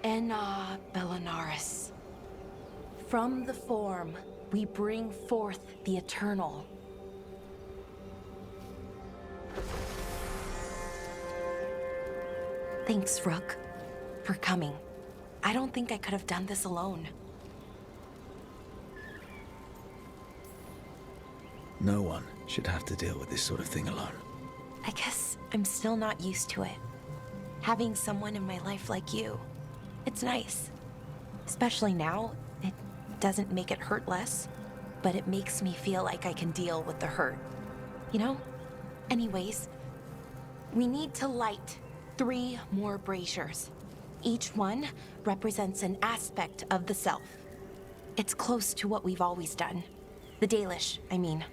Enna Bellinaris. From the form, we bring forth the eternal. Thanks, Rook, for coming. I don't think I could have done this alone. No one should have to deal with this sort of thing alone. I guess I'm still not used to it. Having someone in my life like you. It's nice. Especially now, it doesn't make it hurt less, but it makes me feel like I can deal with the hurt. You know? Anyways, we need to light 3 more braziers. Each one represents an aspect of the self. It's close to what we've always done. The Dalish, I mean.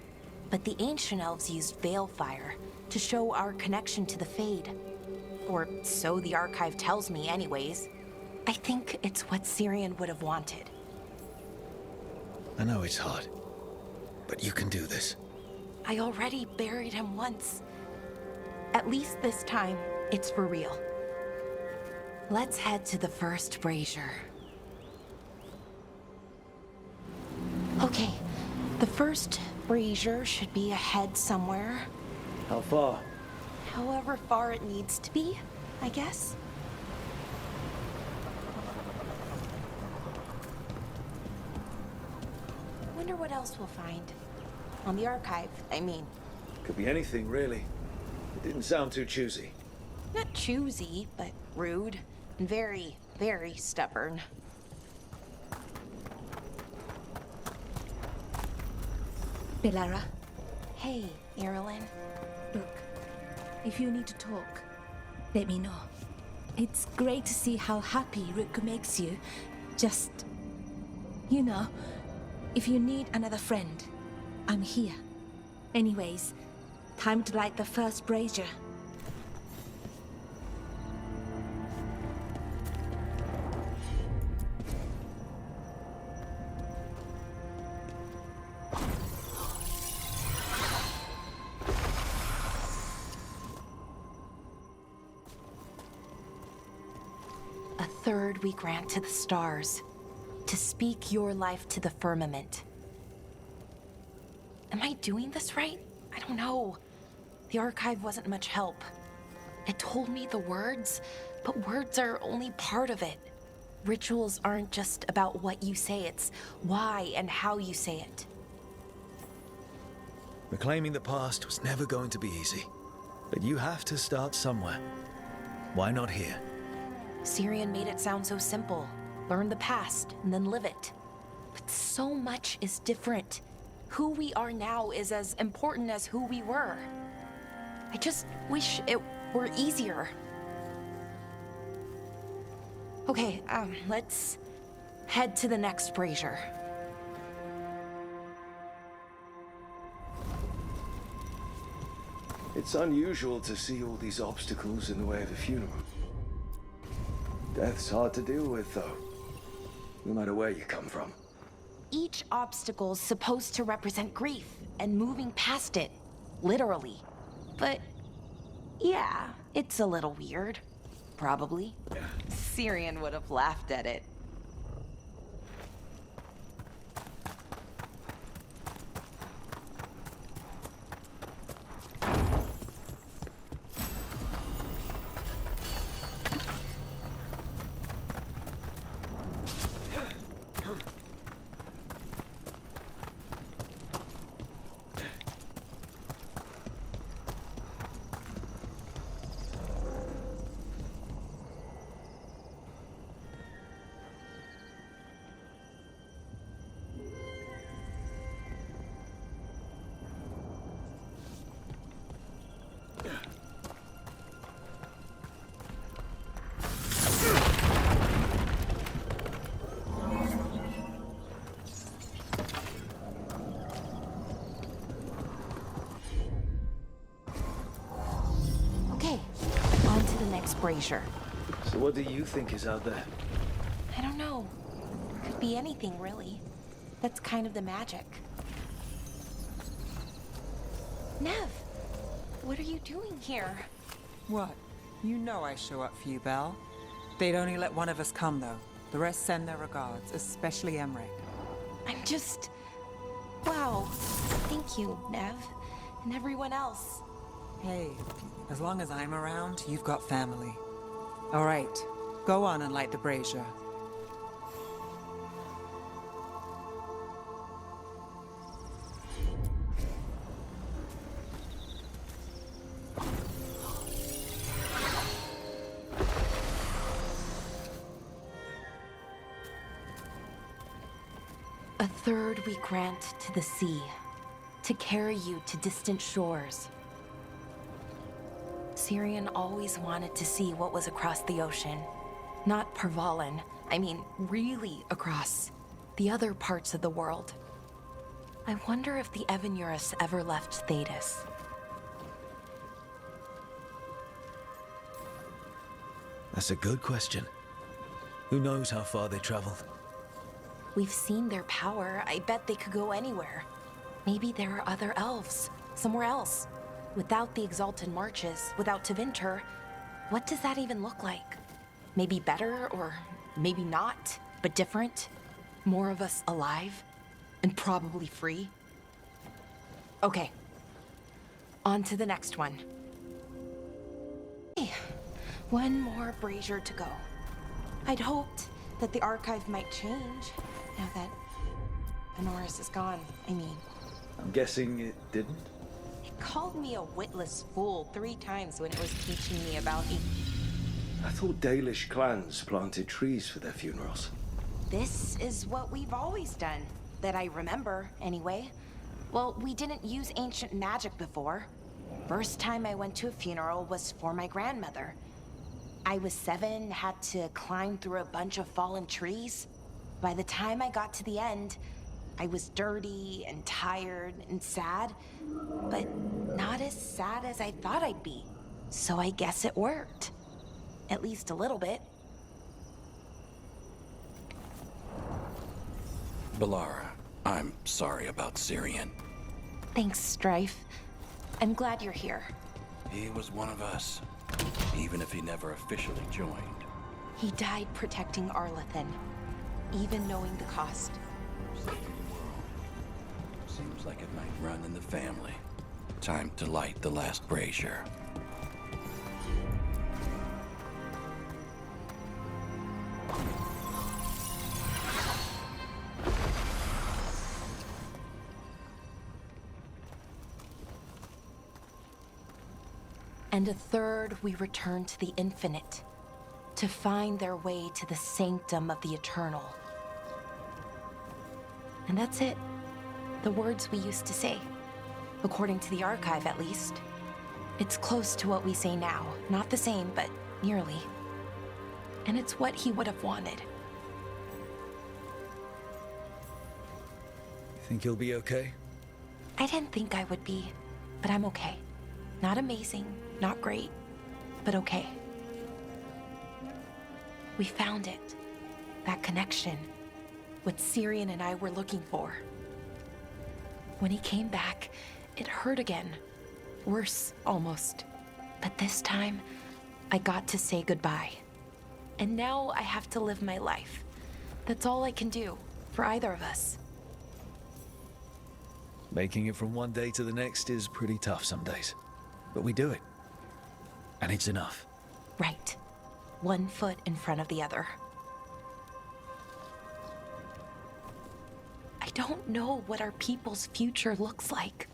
But the ancient elves used Veilfire to show our connection to the Fade. Or so the archive tells me anyways. I think it's what Syrian would have wanted. I know it's hard, but you can do this. I already buried him once. At least this time, it's for real. Let's head to the first brazier. Okay, the first brazier should be ahead somewhere. How far? However far it needs to be, I guess. Wonder what else we'll find. On the archive, I mean. Could be anything, really. It didn't sound too choosy. Not choosy, but rude. And very, very stubborn. Belara, Hey, Irilyn. look. If you need to talk, let me know. It's great to see how happy Rook makes you. Just, you know, if you need another friend, I'm here. Anyways, time to light the first brazier. A third we grant to the stars, to speak your life to the firmament. Am I doing this right? I don't know. The archive wasn't much help. It told me the words, but words are only part of it. Rituals aren't just about what you say, it's why and how you say it. Reclaiming the past was never going to be easy. But you have to start somewhere. Why not here? Syrian made it sound so simple. Learn the past and then live it. But so much is different. Who we are now is as important as who we were. I just wish it were easier. Okay, let's head to the next brazier. It's unusual to see all these obstacles in the way of a funeral. Death's hard to deal with, though, no matter where you come from. Each obstacle's supposed to represent grief and moving past it, literally. But yeah, it's a little weird. Probably. Syrian would have laughed at it. Brazier. So what do you think is out there? I don't know. Could be anything, really. That's kind of the magic. Nev, what are you doing here? What? You know I show up for you, Belle. They'd only let one of us come, though. The rest send their regards, especially Emmerich. I'm just... Wow. Thank you, Nev. And everyone else. Hey, as long as I'm around, you've got family. All right, go on and light the brazier. A third we grant to the sea, to carry you to distant shores. Syrian always wanted to see what was across the ocean. Not Pervalin, I mean really across. The other parts of the world. I wonder if the Evanurus ever left Thetis. That's a good question. Who knows how far they traveled? We've seen their power. I bet they could go anywhere. Maybe there are other elves, somewhere else. Without the Exalted Marches, without Tevinter, what does that even look like? Maybe better, or maybe not, but different? More of us alive? And probably free? Okay. On to the next one. Hey, one more brazier to go. I'd hoped that the archive might change, now that Honoris is gone, I mean. I'm guessing it didn't? It called me a witless fool 3 times when it was teaching me about I thought Dalish clans planted trees for their funerals. This is what we've always done, that I remember, anyway. Well, we didn't use ancient magic before. First time I went to a funeral was for my grandmother. I was 7, had to climb through a bunch of fallen trees. By the time I got to the end, I was dirty and tired and sad, but not as sad as I thought I'd be. So I guess it worked. At least a little bit. Balara, I'm sorry about Syrian. Thanks, Strife. I'm glad you're here. He was one of us, even if he never officially joined. He died protecting Arlathan, even knowing the cost. Saving the world. Seems like it might run in the family. Time to light the last brazier. And a third we return to the infinite, to find their way to the sanctum of the eternal. And that's it. The words we used to say. According to the archive, at least. It's close to what we say now. Not the same, but nearly. And it's what he would have wanted. Think you'll be okay? I didn't think I would be, but I'm okay. Not amazing, not great, but okay. We found it. That connection. What Syrian and I were looking for. When he came back, it hurt again. Worse, almost. But this time, I got to say goodbye. And now I have to live my life. That's all I can do, for either of us. Making it from one day to the next is pretty tough some days. But we do it. And it's enough. Right. One foot in front of the other. I don't know what our people's future looks like,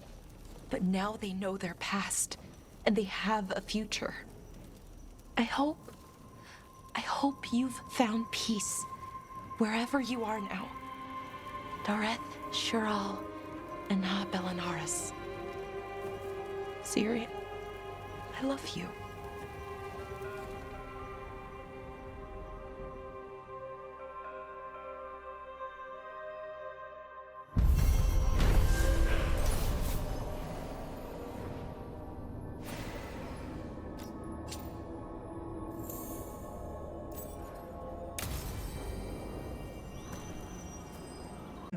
but now they know their past, and they have a future. I hope you've found peace, wherever you are now. Dareth, Shural, and Na Belanaris. Syrian, I love you.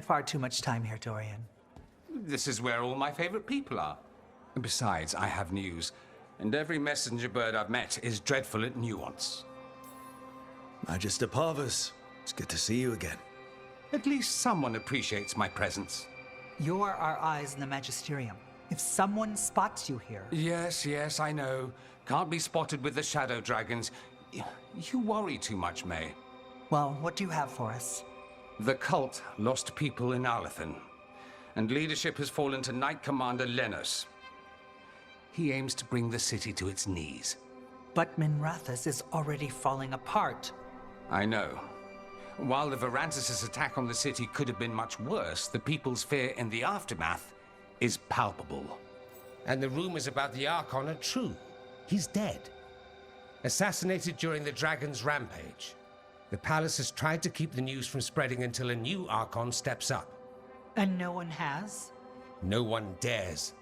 Far too much time here, Dorian. This is where all my favorite people are. Besides, I have news, and every messenger bird I've met is dreadful at nuance. Magister Parvus, it's good to see you again. At least someone appreciates my presence. You're our eyes in the Magisterium. If someone spots you here... Yes, I know. Can't be spotted with the shadow dragons. You worry too much, May. Well, what do you have for us? The cult lost people in Arlethan, and leadership has fallen to Knight Commander Lenos. He aims to bring the city to its knees. But Minrathous is already falling apart. I know. While the Varantis' attack on the city could have been much worse, the people's fear in the aftermath is palpable. And the rumors about the Archon are true. He's dead. Assassinated during the Dragon's rampage. The palace has tried to keep the news from spreading until a new Archon steps up. And no one has? No one dares.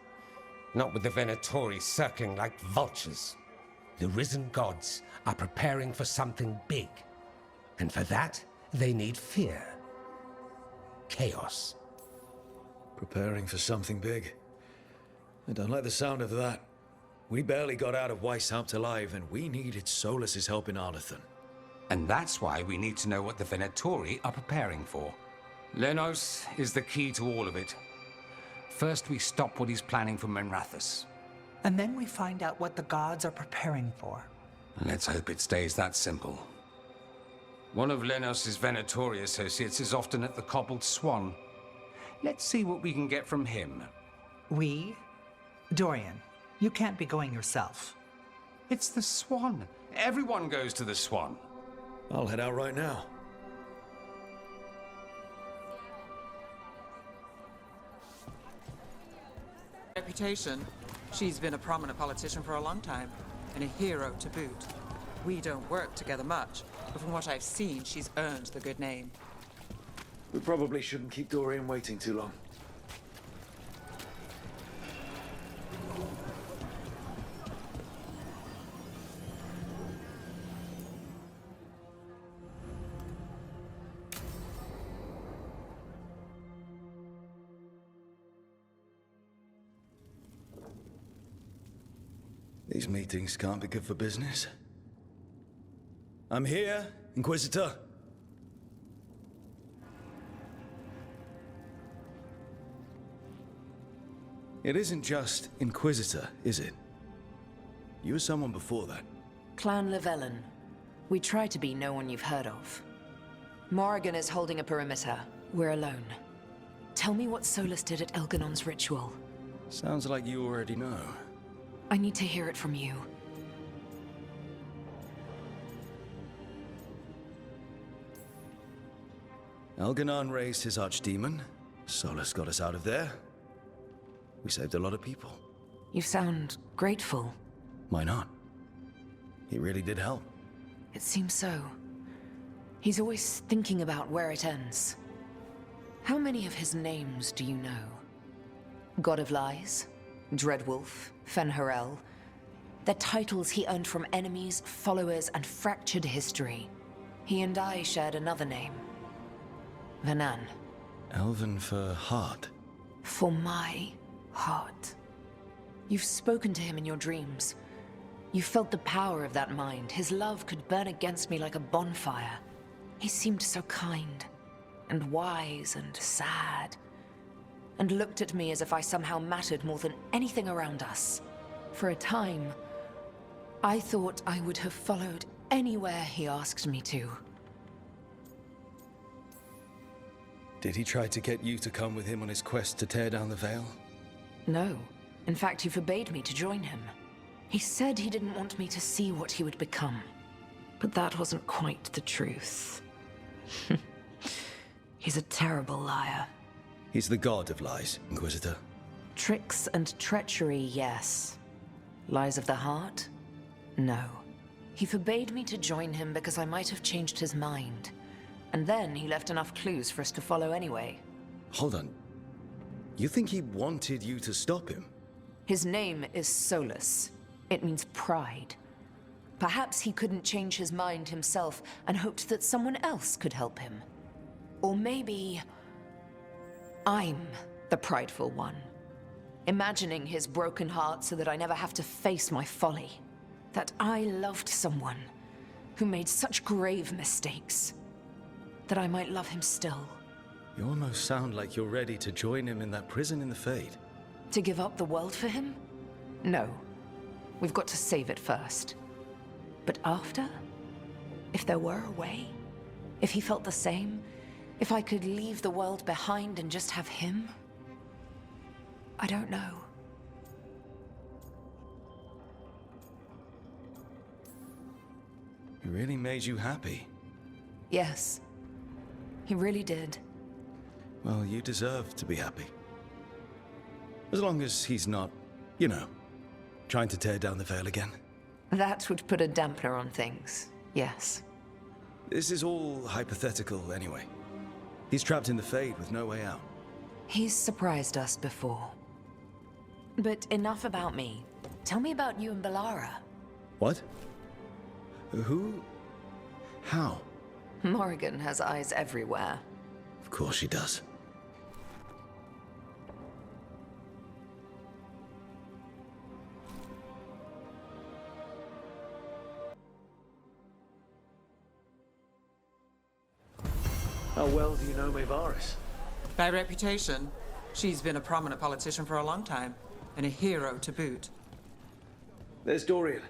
Not with the Venatori circling like vultures. The risen gods are preparing for something big. And for that, they need fear. Chaos. Preparing for something big. I don't like the sound of that. We barely got out of Weishaupt alive, and we needed Solus's help in Arlethan. And that's why we need to know what the Venatori are preparing for. Lenos is the key to all of it. First, we stop what he's planning for Minrathous. And then we find out what the gods are preparing for. Let's hope it stays that simple. One of Lenos' Venatori associates is often at the Cobbled Swan. Let's see what we can get from him. We? Dorian, you can't be going yourself. It's the Swan. Everyone goes to the Swan. I'll head out right now. Reputation. She's been a prominent politician for a long time, and a hero to boot. We don't work together much, but from what I've seen, she's earned the good name. We probably shouldn't keep Dorian waiting too long. These meetings can't be good for business. I'm here, Inquisitor. It isn't just Inquisitor, is it? You were someone before that. Clan Llewellyn. We try to be no one you've heard of. Morrigan is holding a perimeter. We're alone. Tell me what Solus did at Elganon's ritual. Sounds like you already know. I need to hear it from you. Elganon raised his archdemon. Solus got us out of there. We saved a lot of people. You sound grateful. Why not? He really did help. It seems so. He's always thinking about where it ends. How many of his names do you know? God of Lies? Dreadwolf? Fen'Harel? They're titles he earned from enemies, followers, and fractured history. He and I shared another name. Vanan. Elven for heart. For my heart. You've spoken to him in your dreams. You felt the power of that mind. His love could burn against me like a bonfire. He seemed so kind, and wise, and sad, and looked at me as if I somehow mattered more than anything around us. For a time, I thought I would have followed anywhere he asked me to. Did he try to get you to come with him on his quest to tear down the Veil? No. In fact, he forbade me to join him. He said he didn't want me to see what he would become. But that wasn't quite the truth. He's a terrible liar. He's the god of lies, Inquisitor. Tricks and treachery, yes. Lies of the heart? No. He forbade me to join him because I might have changed his mind. And then he left enough clues for us to follow anyway. Hold on. You think he wanted you to stop him? His name is Solus. It means pride. Perhaps he couldn't change his mind himself and hoped that someone else could help him. Or maybe I'm the prideful one, imagining his broken heart so that I never have to face my folly. That I loved someone, who made such grave mistakes, that I might love him still. You almost sound like you're ready to join him in that prison in the Fade. To give up the world for him? No. We've got to save it first. But after? If there were a way? If he felt the same? If I could leave the world behind and just have him? I don't know. He really made you happy. Yes. He really did. Well, you deserve to be happy. As long as he's not, you know, trying to tear down the veil again. That would put a dampener on things, yes. This is all hypothetical anyway. He's trapped in the Fade with no way out. He's surprised us before. But enough about me. Tell me about you and Bellara. What? Who? How? Morrigan has eyes everywhere. Of course she does. How well do you know Maevaris? By reputation, she's been a prominent politician for a long time, and a hero to boot. There's Dorian.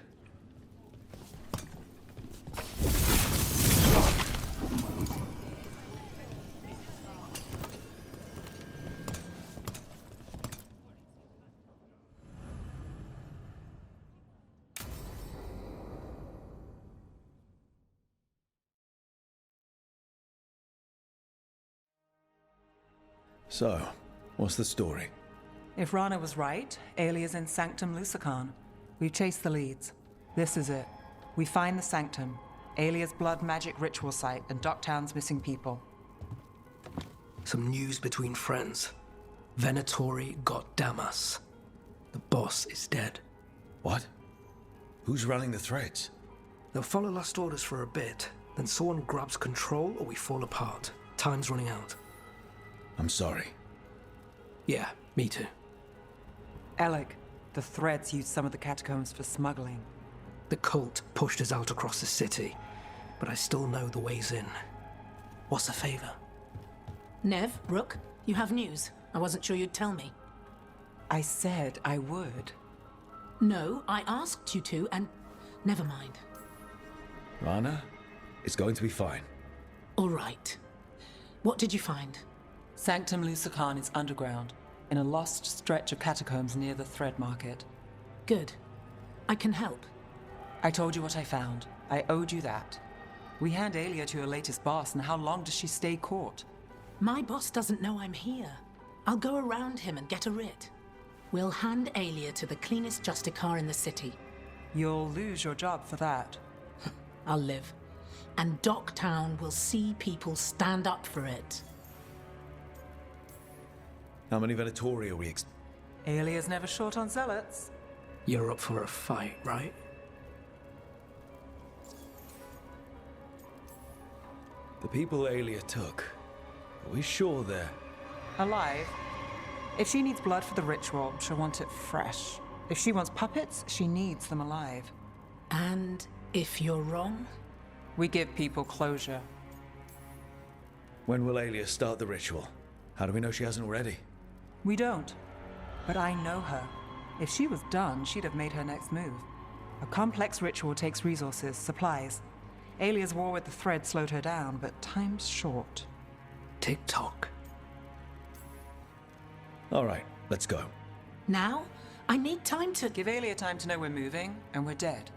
So, what's the story? If Rana was right, Alia's in Sanctum Lucican. We've chased the leads. This is it. We find the Sanctum, Alia's blood magic ritual site, and Docktown's missing people. Some news between friends. Venatori got Damas. The boss is dead. What? Who's running the threads? They'll follow last orders for a bit, then someone grabs control or we fall apart. Time's running out. I'm sorry. Yeah, me too. Alec, the threads used some of the catacombs for smuggling. The cult pushed us out across the city, but I still know the ways in. What's the favor? Nev, Rook, you have news. I wasn't sure you'd tell me. I said I would. No, I asked you to, and never mind. Rana, it's going to be fine. All right. What did you find? Sanctum Lucican is underground, in a lost stretch of catacombs near the Thread Market. Good. I can help. I told you what I found. I owed you that. We hand Alia to your latest boss, and how long does she stay caught? My boss doesn't know I'm here. I'll go around him and get a writ. We'll hand Alia to the cleanest Justicar in the city. You'll lose your job for that. I'll live. And Docktown will see people stand up for it. How many Venatori are we Alia's never short on zealots. You're up for a fight, right? The people Alia took, are we sure they're... Alive. If she needs blood for the ritual, she'll want it fresh. If she wants puppets, she needs them alive. And if you're wrong? We give people closure. When will Alia start the ritual? How do we know she hasn't already? We don't. But I know her. If she was done, she'd have made her next move. A complex ritual takes resources, supplies. Alia's war with the Thread slowed her down, but time's short. Tick-tock. All right, let's go. Now? I need time to... Give Alia time to know we're moving, and we're dead.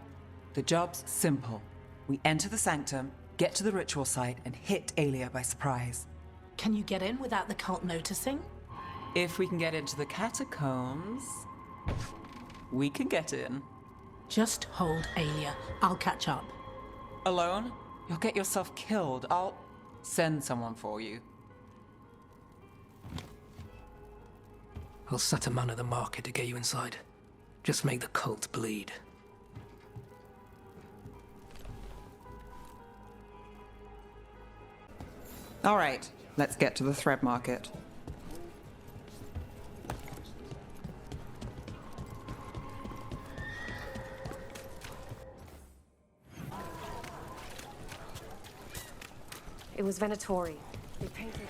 The job's simple. We enter the Sanctum, get to the ritual site, and hit Alia by surprise. Can you get in without the cult noticing? If we can get into the catacombs, we can get in. Just hold Alia. I'll catch up. Alone? You'll get yourself killed. I'll send someone for you. I'll set a man at the market to get you inside. Just make the cult bleed. All right, let's get to the Thread Market. It was Venatori. They painted...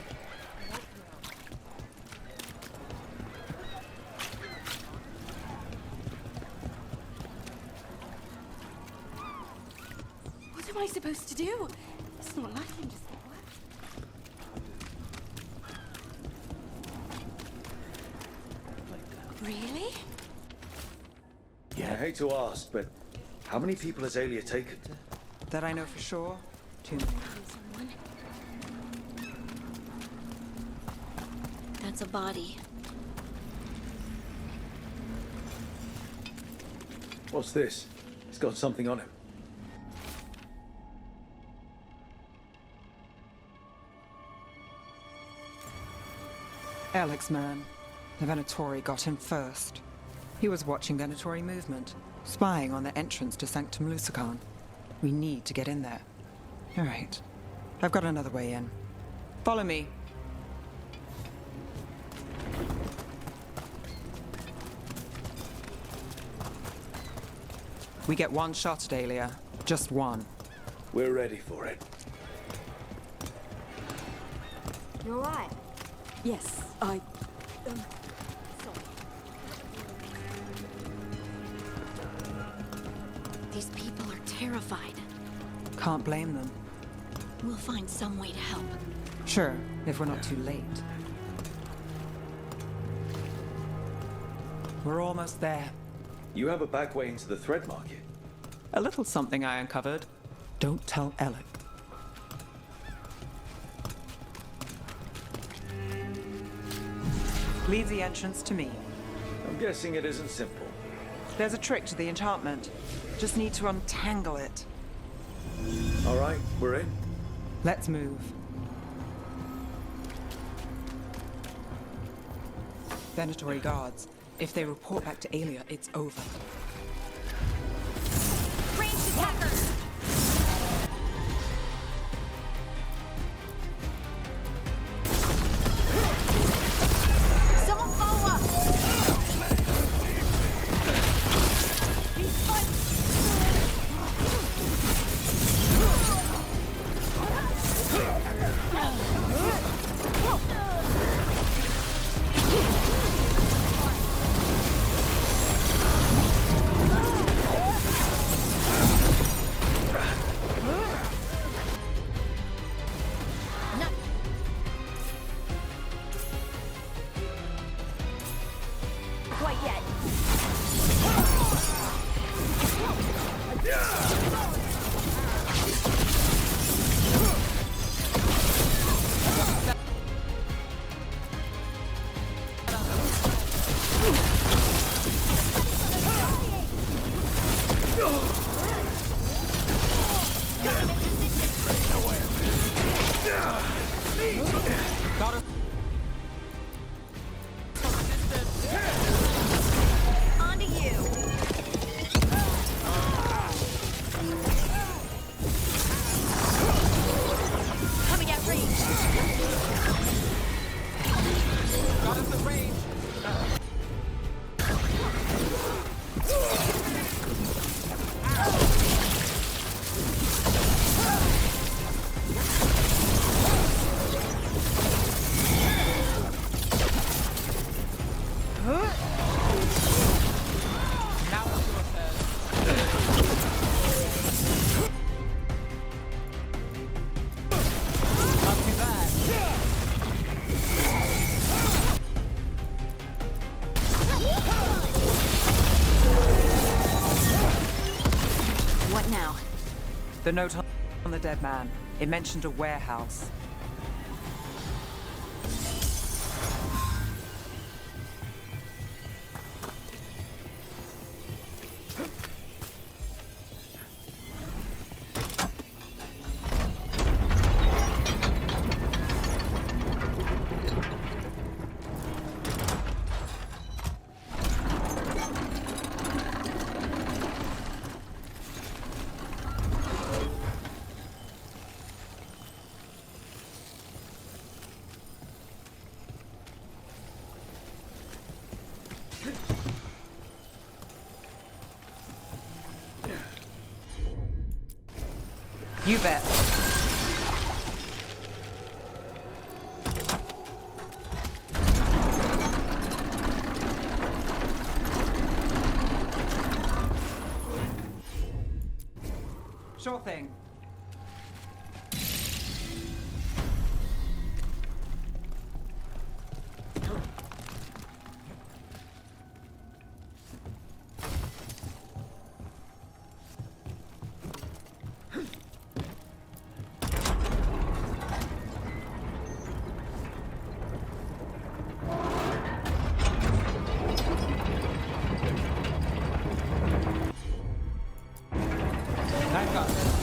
What am I supposed to do? It's not like him to say what? Really? Yeah, I hate to ask, but how many people has Aelia taken? That I know for sure. Too many. Someone. That's a body. What's this? It's got something on him. Alex, man. The Venatori got him first. He was watching Venatori movement, spying on the entrance to Sanctum Lusican. We need to get in there. All right. I've got another way in. Follow me. We get one shot at Aelia. Just one. We're ready for it. You alright? Yes, I... sorry. These people are terrified. Can't blame them. We'll find some way to help. Sure, if we're not too late. We're almost there. You have a back way into the thread market. A little something I uncovered. Don't tell Alec. Leave the entrance to me. I'm guessing it isn't simple. There's a trick to the enchantment. Just need to untangle it. All right, we're in. Let's move. Venatori guards. If they report back to Aelia, it's over. Ranged attackers! Someone follow up! Quite yet. Got her. On to you. Coming at range. Got us the range. Now it's your turn. Not too bad. What now? The note on the dead man. It mentioned a warehouse. You bet. Sure thing. Veilguard.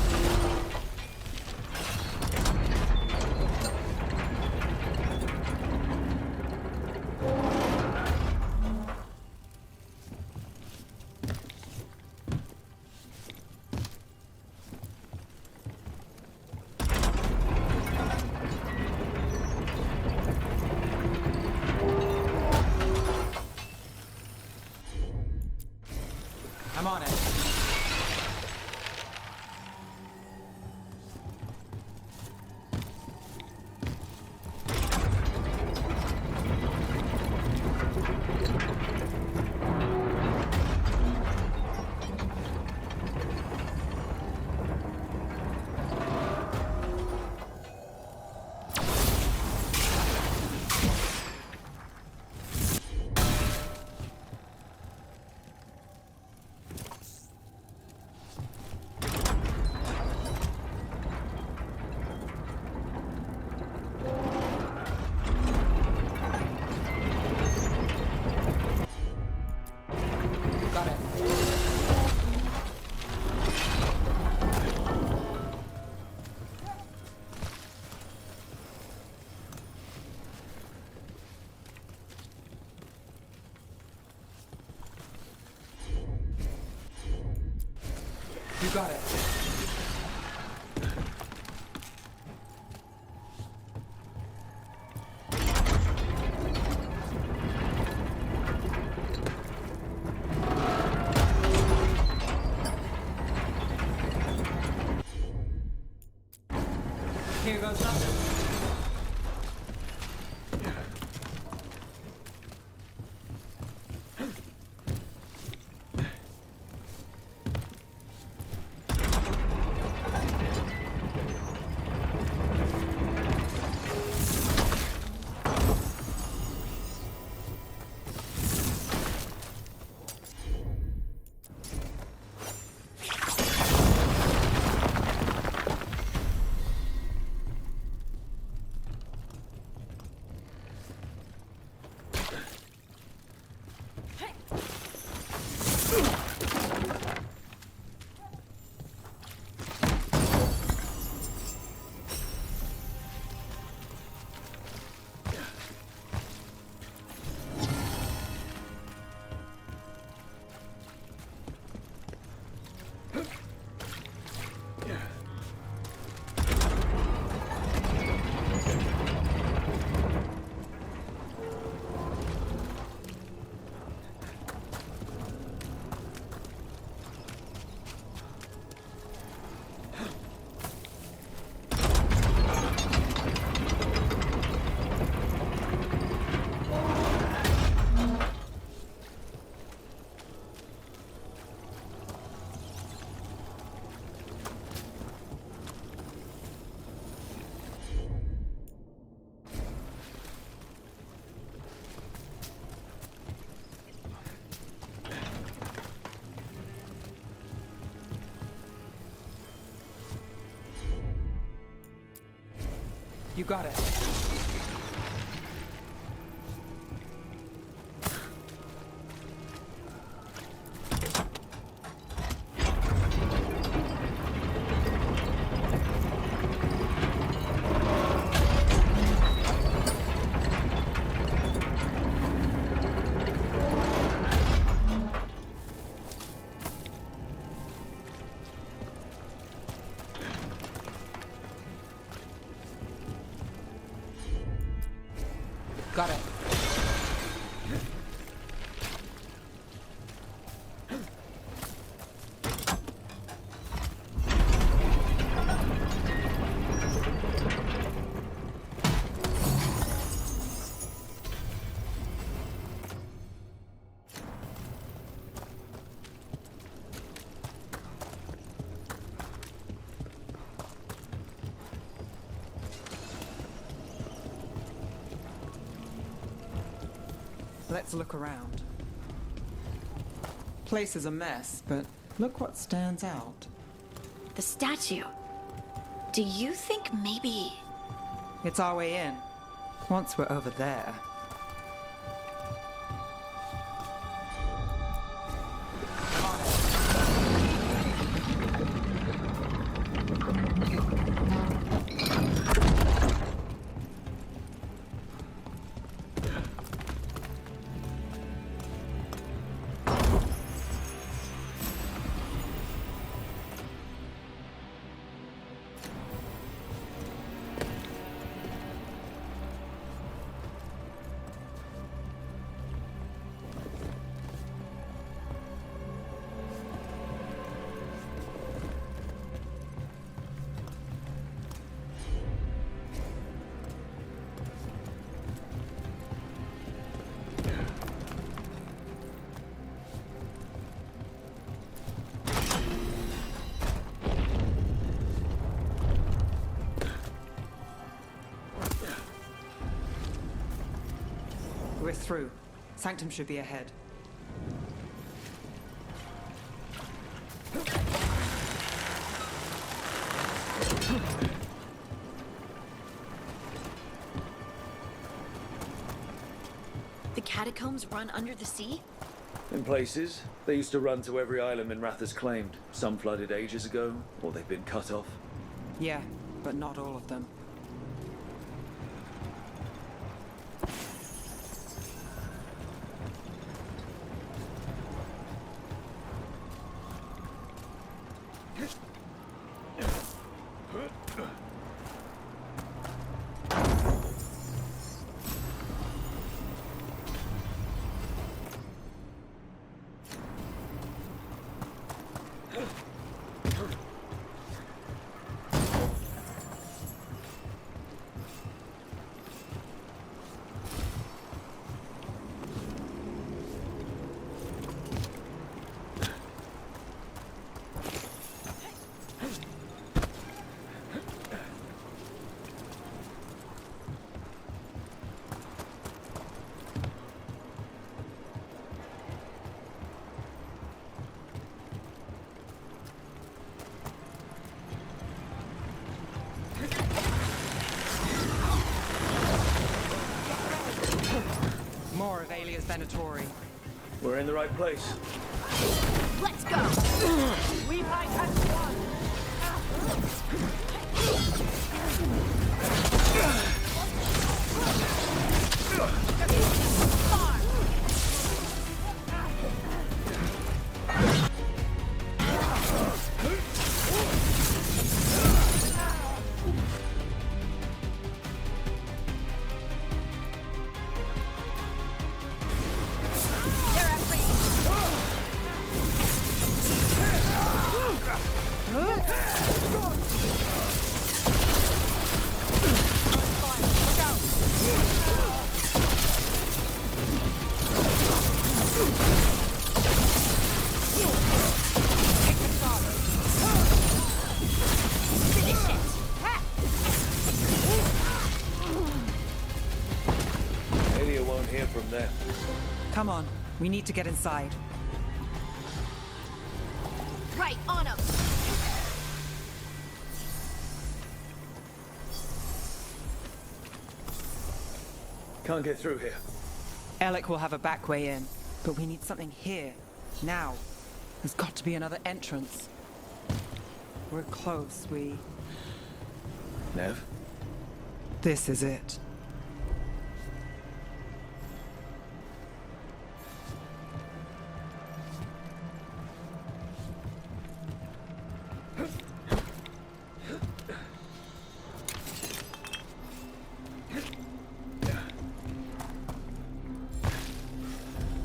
I'm on it. Got it. You got it. Here goes nothing. You got it. Got it. Let's look around. Place is a mess, but look what stands out. The statue. Do you think maybe... It's our way in. Once we're over there. We're through. Sanctum should be ahead. The catacombs run under the sea? In places, they used to run to every island Minrathous claimed. Some flooded ages ago, or they've been cut off. Yeah, but not all of them. More of Alia's Venatori. We're in the right place. Let's go! We might have one! Alia won't hear from them. Come on, we need to get inside. Right, on him! Can't get through here. Alec will have a back way in, but we need something here, now. There's got to be another entrance. We're close, Nev? This is it.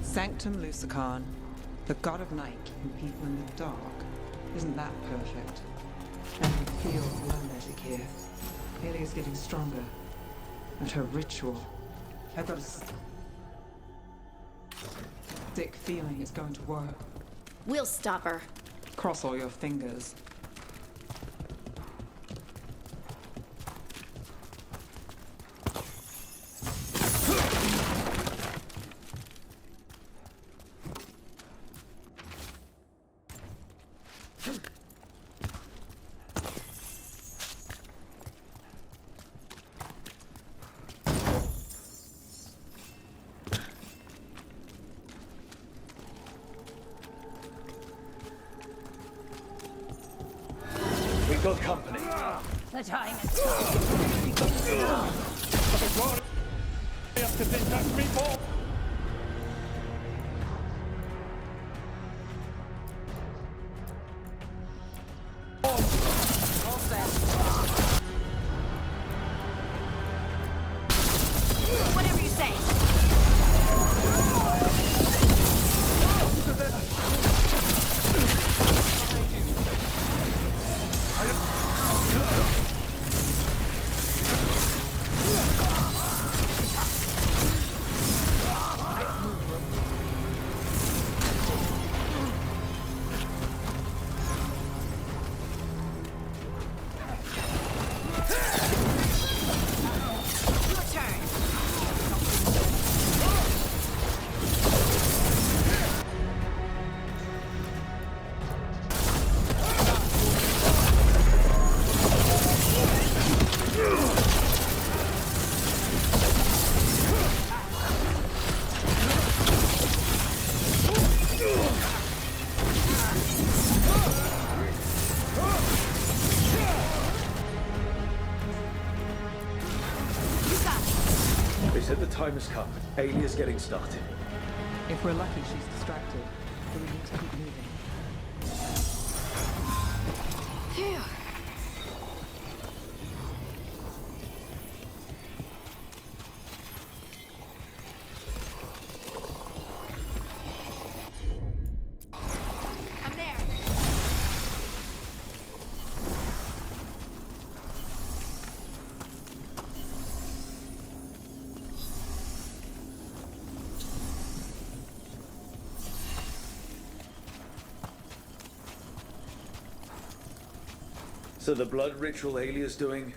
Sanctum Lucican, the god of night keeping people in the dark. Isn't that perfect? I can feel the low magic here. Alia's getting stronger. And her ritual. I've got a sick feeling it's going to work. We'll stop her. Cross all your fingers. We've got company. The time has come. Whatever you say. Your turn. They said the time has come. Alia's getting started. If we're lucky, she's distracted. So we need to keep moving. Phew. I'm there. So the blood ritual Alia's doing,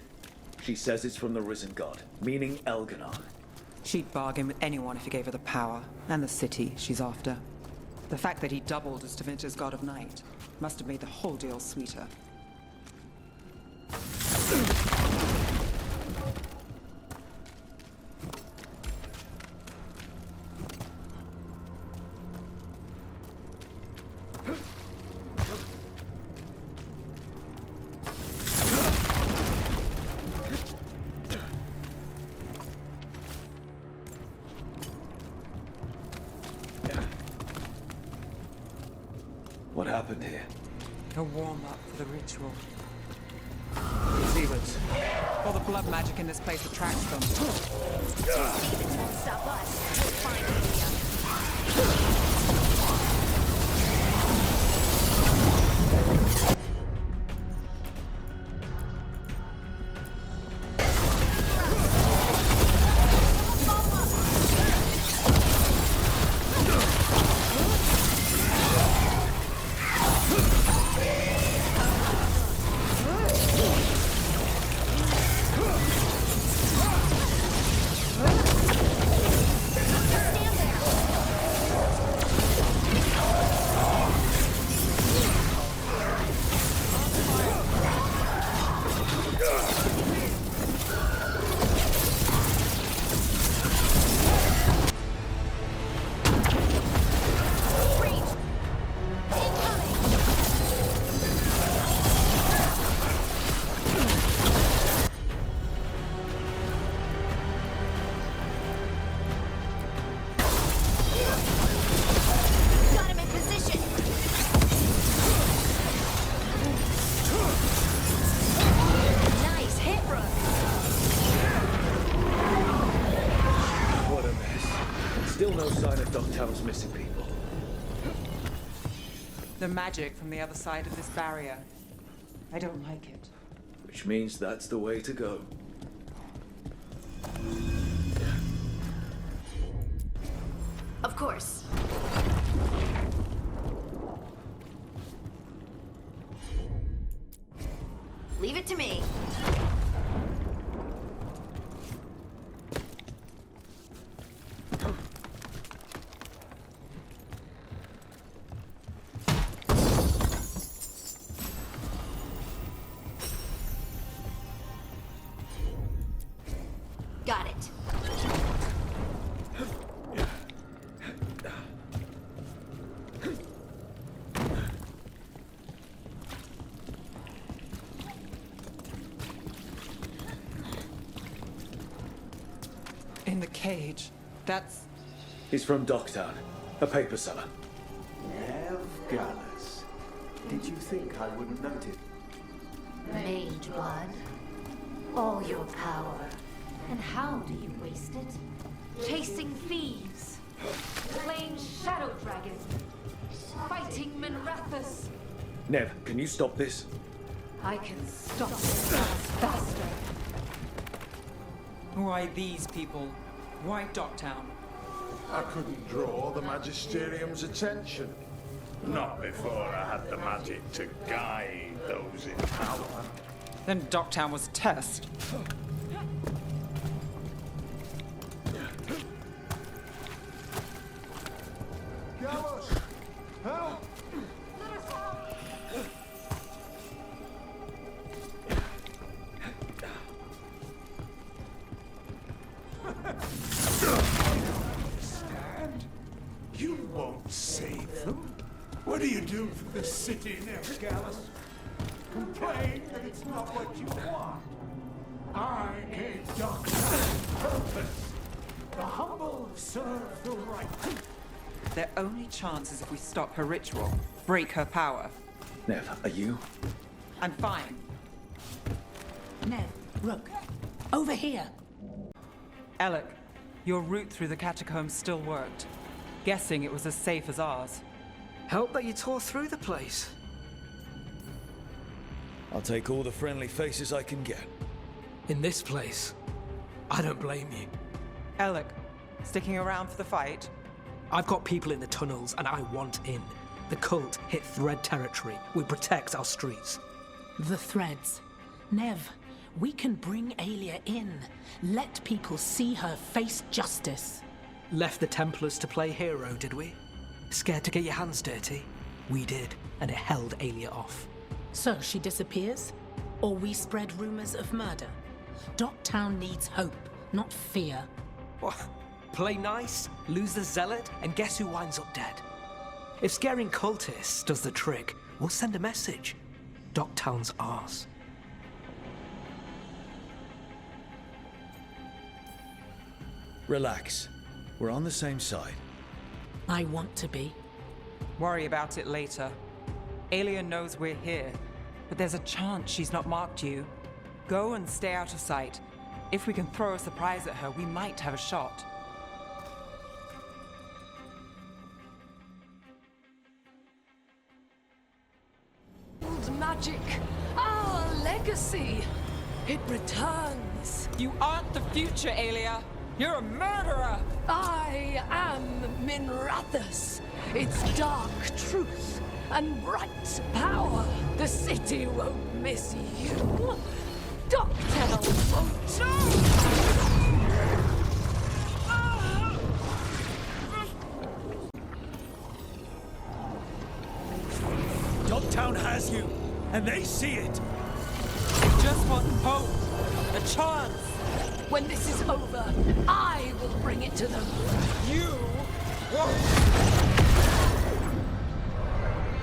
she says it's from the risen god, meaning Elganon. She'd bargain with anyone if he gave her the power, and the city she's after. The fact that he doubled as Tevinter's god of night must have made the whole deal sweeter. What happened here? A warm-up for the ritual. Demons. All the blood magic in this place attracts them. Won't stop us. We'll find Alia. Dogtown's missing people. The magic from the other side of this barrier. I don't like it. Which means that's the way to go. Of course. Leave it to me. Got it. the cage. That's... He's from Docktown, a paper seller. Veilguard. Did you think I wouldn't notice? Mage blood. All your power. And how do you waste it? Chasing thieves. Slaying shadow dragons. Fighting Minrathus. Nev, can you stop this? I can stop it faster. Who are these people? Why Docktown? I couldn't draw the Magisterium's attention. Not before I had the magic to guide those in power. Then Docktown was a test. Gallus! Help! Stand? You won't save them. What do you do for the city next, Gallus? Complain that it's not what you want. I gave Docktown purpose. The humble serve the right. Their only chance is if we stop her ritual, break her power. Nev, are you? I'm fine. Nev, Rook, over here. Alec, your route through the catacombs still worked. Guessing it was as safe as ours. Help that you tore through the place. I'll take all the friendly faces I can get. In this place, I don't blame you. Alec, sticking around for the fight? I've got people in the tunnels and I want in. The cult hit Thread territory. We protect our streets. The threads. Nev, we can bring Aelia in. Let people see her face justice. Left the Templars to play hero, did we? Scared to get your hands dirty? We did, and it held Aelia off. So she disappears? Or we spread rumors of murder? Docktown needs hope, not fear. What? Play nice, lose the zealot, and guess who winds up dead? If scaring cultists does the trick, we'll send a message. Docktown's ours. Relax. We're on the same side. I want to be. Worry about it later. Aelia knows we're here, but there's a chance she's not marked you. Go and stay out of sight. If we can throw a surprise at her, we might have a shot. Old magic, our legacy, it returns. You aren't the future, Aelia. You're a murderer. I am Minrathus. It's dark truth and bright power. The city won't miss you. Docktown won't. Docktown has you, and they see it. Just want hope, a chance. When this is over, I will bring it to them. You won't.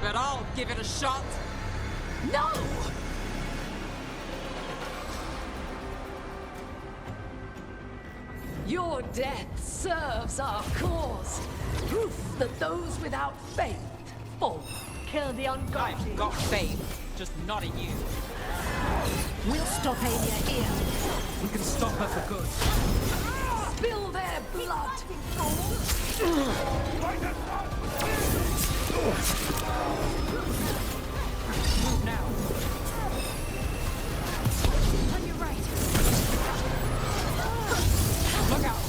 But I'll give it a shot. No! Your death serves our cause. Proof that those without faith fall. Kill the ungodly. I've got faith, just not in you. We'll stop Aelia here. We can stop her for good. Spill their blood. Move now. On your right. Look out.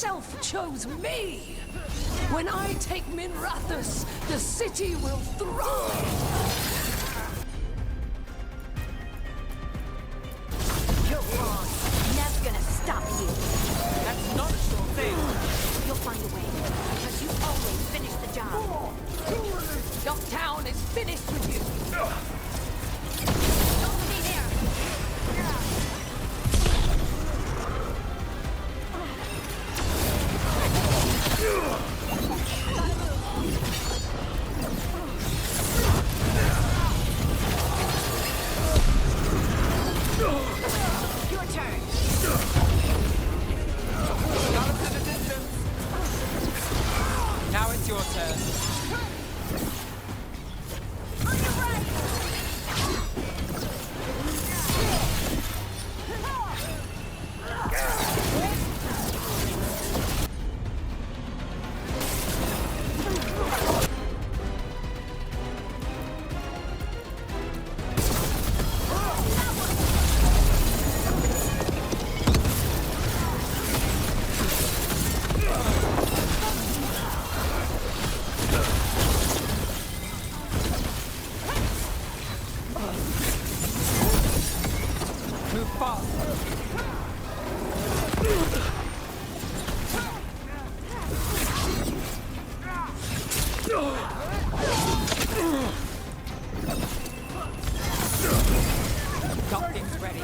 himself chose me! When I take Minrathous, the city will thrive! You're wrong. Nev's gonna stop you. That's not a sure thing. You'll find a way, because you always finish the job. Docktown is finished with you! Don't be there! Your turn. Gallop to the distance. Now it's your turn. On your right. Move fast. Got things ready.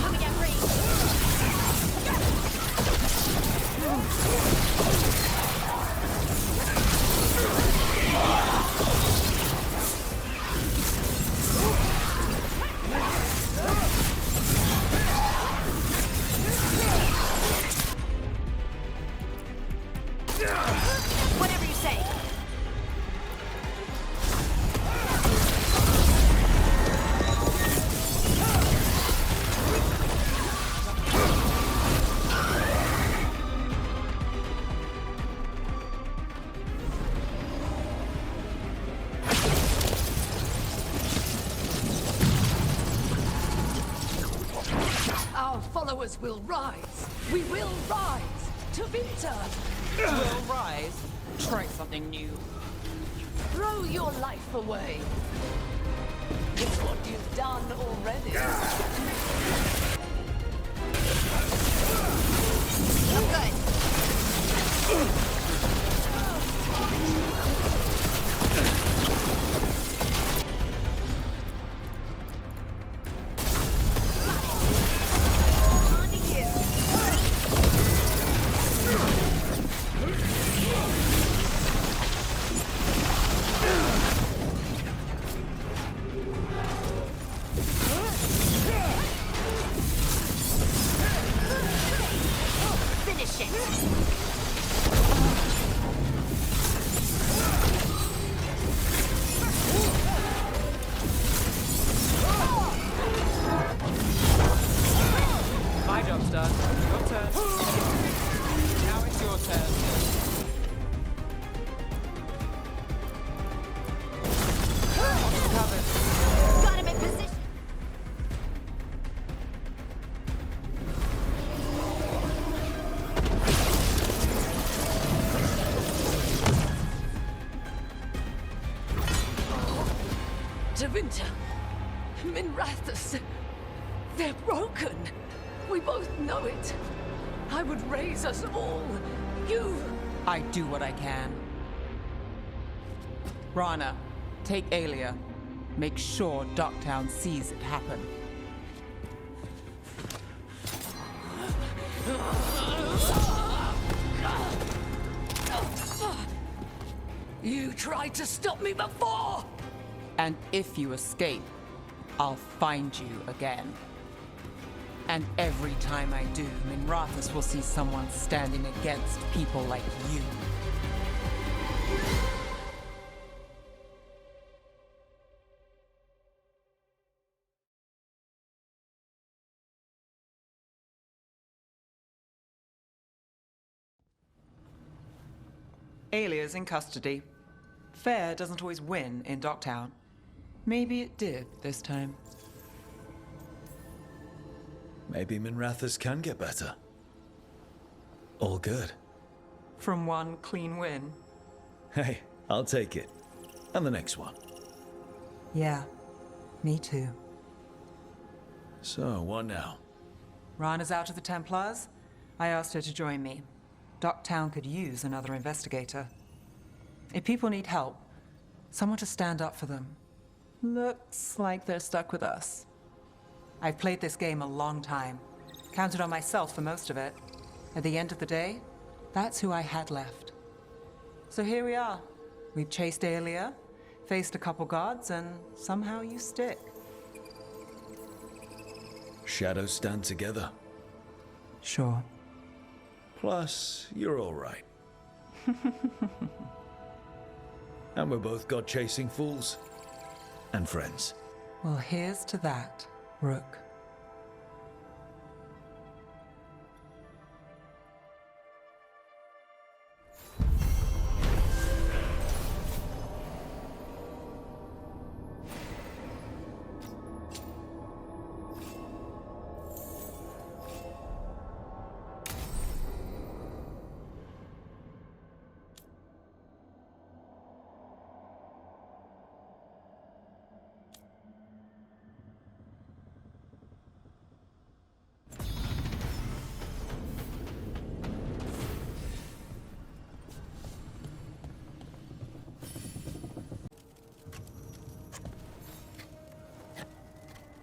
Coming at range. Whatever you say. Our followers will rise! We will rise! To Winter! Will rise. Try something new. Throw your life away! It's what you've done already. Good. On to you. Finish it. My job's done. Your turn. Now it's your turn. Covered. Got him in position. To Winter! Minrathous! They're broken! We both know it! I would raise us all! You! I do what I can. Rana, take Aelia. Make sure Docktown sees it happen. You tried to stop me before! And if you escape, I'll find you again. And every time I do, Minrathous will see someone standing against people like you. Alia's in custody. Fair doesn't always win in Docktown. Maybe it did this time. Maybe Minrathous can get better. All good. From one clean win. Hey, I'll take it. And the next one. Yeah, me too. So, what now? Rana's out of the Templars. I asked her to join me. Docktown could use another investigator. If people need help, someone to stand up for them. Looks like they're stuck with us. I've played this game a long time. Counted on myself for most of it. At the end of the day, that's who I had left. So here we are. We've chased Alia, faced a couple guards, and somehow you stick. Shadows stand together. Sure. Plus, you're all right. And we're both god-chasing fools. And friends. Well, here's to that, Rook.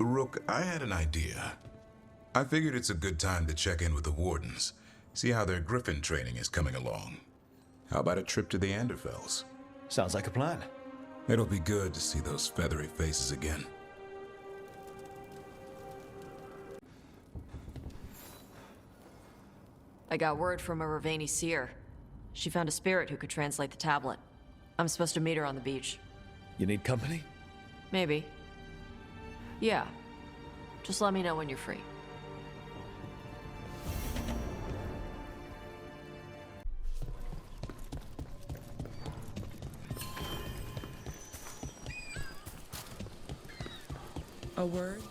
Rook, I had an idea. I figured it's a good time to check in with the Wardens, see how their Griffin training is coming along. How about a trip to the Anderfells? Sounds like a plan. It'll be good to see those feathery faces again. I got word from a Ravani seer. She found a spirit who could translate the tablet. I'm supposed to meet her on the beach. You need company? Maybe. Yeah. Just let me know when you're free. A word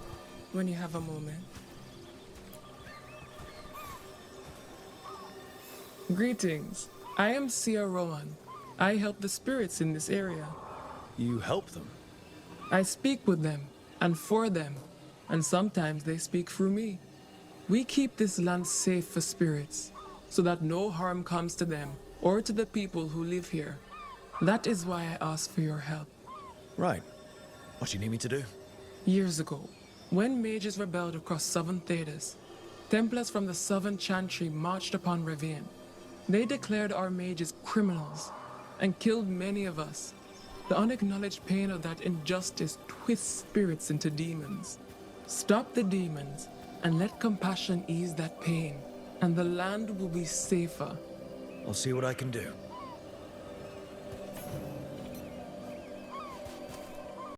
when you have a moment. Greetings. I am Sia Rowan. I help the spirits in this area. You help them? I speak with them and for them, and sometimes they speak through me. We keep this land safe for spirits, so that no harm comes to them or to the people who live here. That is why I ask for your help. Right. What do you need me to do? Years ago, when mages rebelled across southern Thedas, Templars from the southern Chantry marched upon Ravine. They declared our mages criminals and killed many of us. The unacknowledged pain of that injustice twists spirits into demons. Stop the demons and let compassion ease that pain, and the land will be safer. I'll see what I can do.